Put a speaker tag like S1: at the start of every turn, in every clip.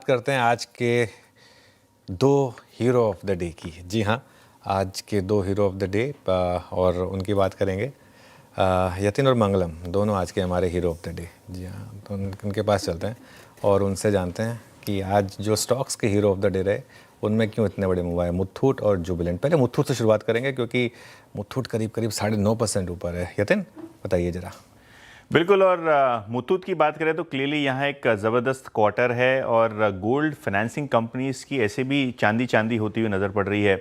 S1: करते हैं आज के दो हीरो ऑफ द डे की। जी हाँ, आज के दो हीरो ऑफ द डे और उनकी बात करेंगे। यतिन और मंगलम दोनों आज के हमारे हीरो ऑफ द डे। जी हाँ, तो उनके पास चलते हैं और उनसे जानते हैं कि आज जो स्टॉक्स के हीरो ऑफ द डे रहे उनमें क्यों इतने बड़े मूव आए। मुथूट और जुबिलेंट। पहले मुथूट से शुरुआत करेंगे क्योंकि मुथूट करीब 9.5% ऊपर है। यतिन बताइए जरा।
S2: बिल्कुल, और मुथूट की बात करें तो क्लियरली यहाँ एक ज़बरदस्त क्वार्टर है और गोल्ड फाइनेंसिंग कंपनीज की ऐसे भी चांदी होती हुई नज़र पड़ रही है।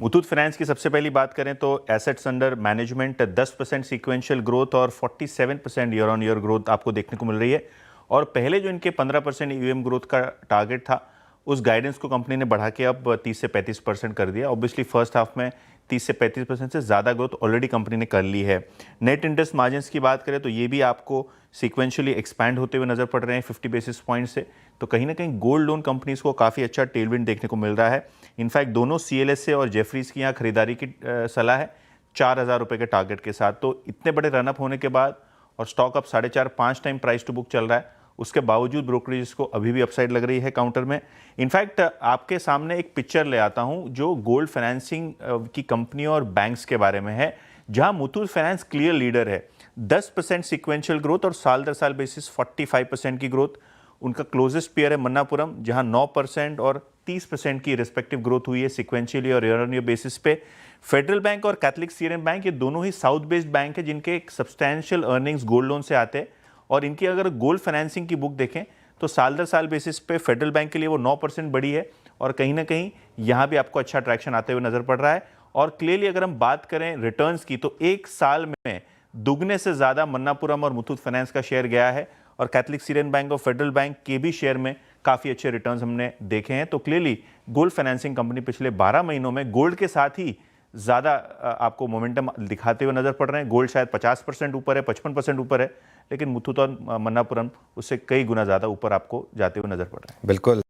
S2: मुथूट फाइनेंस की सबसे पहली बात करें तो assets under management 10% sequential growth और 47% ईयर ऑन ईयर ग्रोथ आपको देखने को मिल रही है। और पहले जो इनके 15% ईवीएम ग्रोथ का टारगेट था, उस गाइडेंस को कंपनी ने बढ़ा के अब 30 से 35% कर दिया। ऑब्वियसली फर्स्ट हाफ में 30 से 35% से ज़्यादा ग्रोथ ऑलरेडी कंपनी ने कर ली है। नेट इंटरेस्ट मार्जिन्स की बात करें तो ये भी आपको सीक्वेंशियली एक्सपैंड होते हुए नज़र पड़ रहे हैं 50 बेसिस पॉइंट से। तो कहीं ना कहीं गोल्ड लोन कंपनीज को काफ़ी अच्छा टेलविंड देखने को मिल रहा है। इनफैक्ट दोनों CLSA और जेफरीज की यहाँ खरीदारी की सलाह है 4,000 रुपये के टारगेट के साथ। तो इतने बड़े रनअप होने के बाद और स्टॉक अब 4.5 टाइम प्राइस टू बुक चल रहा है, उसके बावजूद ब्रोकरेज को अभी भी अपसाइड लग रही है काउंटर में। इनफैक्ट आपके सामने एक पिक्चर ले आता हूं जो गोल्ड फाइनेंसिंग की कंपनियों और बैंक्स के बारे में है, जहां मुथूट फाइनेंस क्लियर लीडर है। 10% सीक्वेंशियल ग्रोथ और साल दर साल बेसिस 45% की ग्रोथ। उनका क्लोजेस्ट पेयर है मन्नापुरम, जहां 9% और 30% की रिस्पेक्टिव ग्रोथ हुई है सीक्वेंशियली और ईयर ऑन ईयर बेसिस पे। फेडरल बैंक और कैथलिक सीरियन बैंक ये दोनों ही साउथ बेस्ड बैंक है जिनके सब्सटैंशियल अर्निंग्स गोल्ड लोन से आते हैं। और इनकी अगर गोल्ड फाइनेंसिंग की बुक देखें तो साल दर साल बेसिस पे फेडरल बैंक के लिए वो 9% बढ़ी है और कहीं ना कहीं यहाँ भी आपको अच्छा ट्रैक्शन आते हुए नजर पड़ रहा है। और क्लियरली अगर हम बात करें रिटर्न्स की तो एक साल में दुगने से ज़्यादा मन्नापुरम और मुथूट फाइनेंस का शेयर गया है और कैथलिक सीरियन बैंक और फेडरल बैंक के भी शेयर में काफ़ी अच्छे रिटर्न्स हमने देखे हैं। तो क्लियरली गोल्ड फाइनेंसिंग कंपनी पिछले 12 महीनों में गोल्ड के साथ ही ज़्यादा आपको मोमेंटम दिखाते हुए नजर पड़ रहे हैं। गोल्ड शायद 50% ऊपर है, 55% ऊपर है, लेकिन मुथूट और मन्नापुरम उससे कई गुना ज़्यादा ऊपर आपको जाते हुए नजर पड़ रहे हैं।
S1: बिल्कुल।